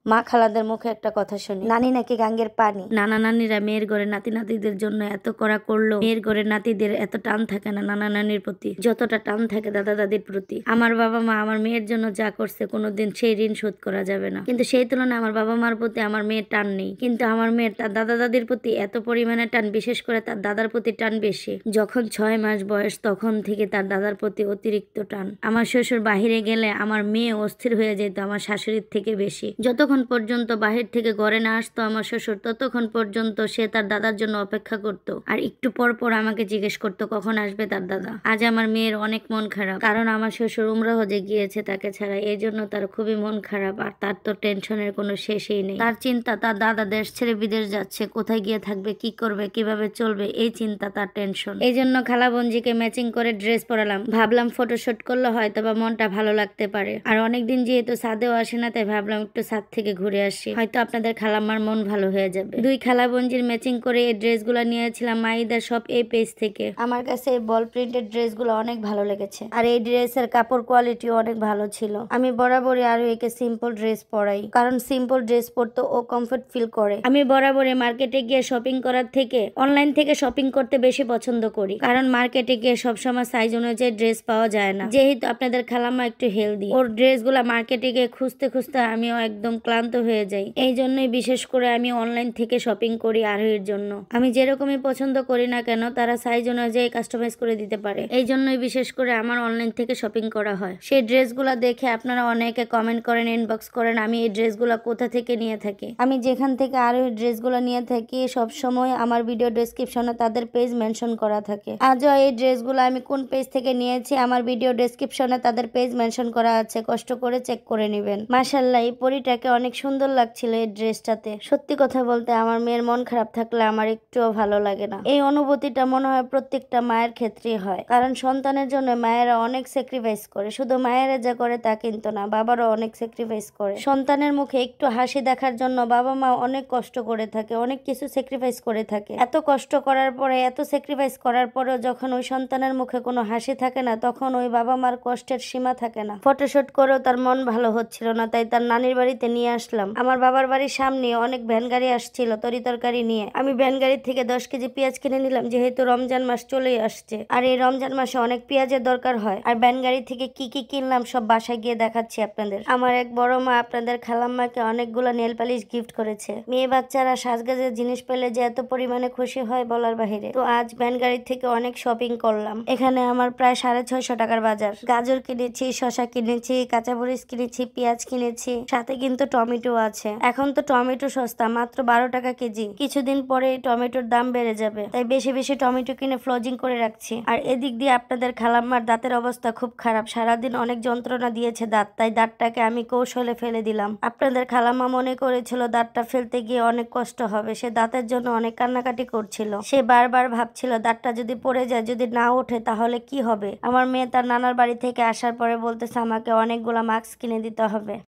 মা খালাদের মুখে একটা কথা শুনি, নানি নাকি গাঙ্গের পানি। নানা নানিরা মেয়ের ঘরে নাতি নাতিদের জন্য এত করা করলো, মেয়ের ঘরে নাতিদের এত টান থাকে না নানা নানির প্রতি যতটা টান থাকে দাদা দাদির প্রতি। আমার বাবা মা আমার মেয়ের জন্য যা করছে কোনোদিন সেই ঋণ শোধ করা যাবে না, কিন্তু সেই তুলনায় আমার বাবা মার প্রতি আমার মেয়ের টান নেই। কিন্তু আমার মেয়ের তার দাদা দাদির প্রতি এত পরিমাণে টান, বিশেষ করে তার দাদার প্রতি টান বেশি। যখন 6 মাস বয়স তখন থেকে তার দাদার প্রতি অতিরিক্ত টান। আমার শ্বশুর বাহিরে গেলে আমার মেয়ে অস্থির হয়ে যেত আমার শাশুড়ির থেকে বেশি। যতক্ষণ পর্যন্ত বাহির থেকে ঘরে না আসতো আমার শ্বশুর, ততক্ষণ পর্যন্ত সে তার দাদার জন্য অপেক্ষা করত, আর একটু পর পর আমাকে জিজ্ঞেস করতো কখন আসবে তার দাদা। আজ আমার মেয়ের অনেক মন খারাপ, কারণ আমার শ্বশুর উমরা হজে গিয়েছে তাকে ছাড়া, এই জন্য তার খুবই মন খারাপ। আর তার তো টেনশনের কোনো শেষই নেই। তার চিন্তা তার দাদা দেশ ছেড়ে বিদেশ যাচ্ছে, কোথায় গিয়ে থাকবে, কি করবে, কিভাবে চলবে, এই চিন্তা তার টেনশন। এই জন্য খালা বোনজিকে ম্যাচিং করে ড্রেস পরালাম, ভাবলাম ফটোশুট করলে হয়তো বা মনটা ভালো লাগতে পারে। আর অনেকদিন যেহেতু ছাদেও আসে না, তাই ভাবলাম একটু ছাদ থেকে ঘুরে আসি, হয়তো আপনাদের খালাম্মার মন ভালো হয়ে যাবে। দুই খালা বোনজির ম্যাচিং করে এই ড্রেসগুলো নিয়েছিলাম মাইদার সব এই পেজ থেকে। আমার কাছে এই বল প্রিন্টেড ড্রেসগুলো অনেক ভালো লেগেছে, আর এই ড্রেসের কাপড় কোয়ালিটি অনেক ভালো ছিল। আমি বরাবরই আরো একে সিম্পল ড্রেস পরাই, কারণ সিম্পল ড্রেস পরতে ও কমফর্ট ফিল করে। আমি বরাবরই মার্কেটে গিয়ে শপিং করার থেকে অনলাইন থেকে শপিং করতে বেশি পছন্দ করি, কারণ মার্কেটে গিয়ে সবসময় সাইজ অনুযায়ী ড্রেস পাওয়া যায় না। যেহেতু আপনাদের খালাম্মা একটু হেলদি, ওর ড্রেসগুলা মার্কেটে গিয়ে খুঁজতে খুঁজতে আমিও একদম ক্লান্ত হয়ে যাই। এই জন্যই বিশেষ করে আমি অনলাইন থেকে শপিং করি আরোহীর জন্য। আমি যেরকমই পছন্দ করি না কেন তারা সাইজ অনুযায়ী কাস্টমাইজ করে দিতে পারে, এই জন্যই বিশেষ করে আমার অনলাইন থেকে শপিং করা হয়। সেই ড্রেসগুলা দেখে আপনারা অনেকে কমেন্ট করেন, ইনবক্স করেন আমি এই ড্রেসগুলা কোথা থেকে নিয়ে থাকি। আমি যেখান থেকে আরোহীর ড্রেসগুলো নিয়ে থাকি সব সময় আমার ভিডিও ডেসক্রিপশনে তাদের পেজ মেনশন করা থাকে। আজও এই ড্রেসগুলো আমি কোন পেজ থেকে নিয়েছি আমার ভিডিও ডেসক্রিপশনে তাদের পেজ মেনশন করা আছে, কষ্ট করে চেক করে নেবেন। মাশাআল্লাহ, এই পরিটাকে অনেক সুন্দর লাগছিল এই ড্রেসটাতে। সত্যি কথা বলতে আমার মেয়ের মন খারাপ থাকলে আমার একটুও ভালো লাগে না। এই অনুভূতিটা মনে হয় প্রত্যেকটা মায়ের ক্ষেত্রেই হয়, কারণ সন্তানের জন্য মায়েরা অনেক স্যাক্রিফাইস করে। শুধু মায়েরা যা করে তা কিন্তু না, বাবারও অনেক স্যাক্রিফাইস করে। সন্তানের মুখে একটু হাসি দেখার জন্য বাবা মা অনেক কষ্ট করে থাকে, অনেক কিছু স্যাক্রিফাইস করে থাকে। এত কষ্ট করার পরে, এত স্যাক্রিফাইস করার পরেও যখন ওই সন্তানের মুখে কোনো হাসি থাকে না, তখন ওই বাবা মার কষ্টের সীমা থাকে না। ফটোশুট করেও তার মন ভালো হচ্ছিল না, তাই তার নানির বাড়িতে নিয়ে আসলাম। আমার বাবার বাড়ির সামনে অনেক ভ্যান গাড়ি আসছিল তরি তরকারি নিয়ে। আমি ভ্যান গাড়ি থেকে 10 কেজি পেঁয়াজ কিনে নিলাম, যেহেতু রমজান মাস চলেই আসছে, আর এই রমজান মাসে অনেক পেঁয়াজের দরকার হয়। আর ভ্যান গাড়ি থেকে কি কি কিনলাম সব বাসায় গিয়ে দেখাচ্ছি আপনাদের। আমার এক বড় মা আপনাদের খালাম্মাকে অনেকগুলো নেল পালিশ গিফট করেছে। মেয়ে বাচ্চারা সাজগাজের জিনিস পেলে যে এত পরিমাণে খুশি হয় বলার বাহিরে। তো আজ ভ্যান গাড়ি থেকে অনেক শপিং করলাম। এখানে আমার প্রায় 650 টাকার বাজার। গাজর কিনেছি, শশা কিনেছি, কাঁচামরিচ কিনেছি, পেঁয়াজ কিনেছি, সাথে কিন্তু টমেটো আছে। এখন তো টমেটো সস্তা, মাত্র 12 টাকা কেজি। কিছুদিন পরে টমেটোর দাম বেড়ে যাবে, তাই বেশি বেশি টমেটো কিনে ফ্রোজিং করে রাখছি। আর এদিক দিয়ে আপনাদের খালাম্মার দাঁতের অবস্থা খুব খারাপ, সারাদিন অনেক যন্ত্রণা দিয়েছে দাঁত, তাই দাঁতটাকে আমি কৌশলে ফেলে দিলাম। আপনাদের খালাম্মা মনে করেছিল দাঁতটা ফেলতে গিয়ে অনেক কষ্ট হবে, সে দাঁতের জন্য অনেক কান্নাকাটি করছিল। সে বারবার ভাবছিল দাঁতটা যদি পড়ে যায়, যদি না ওঠে তাহলে কি হবে। আমার মেয়ে তার নানার বাড়ি থেকে আসার পরে বলতেছে আমাকে অনেকগুলা মাস্ক কিনে দিতে হবে।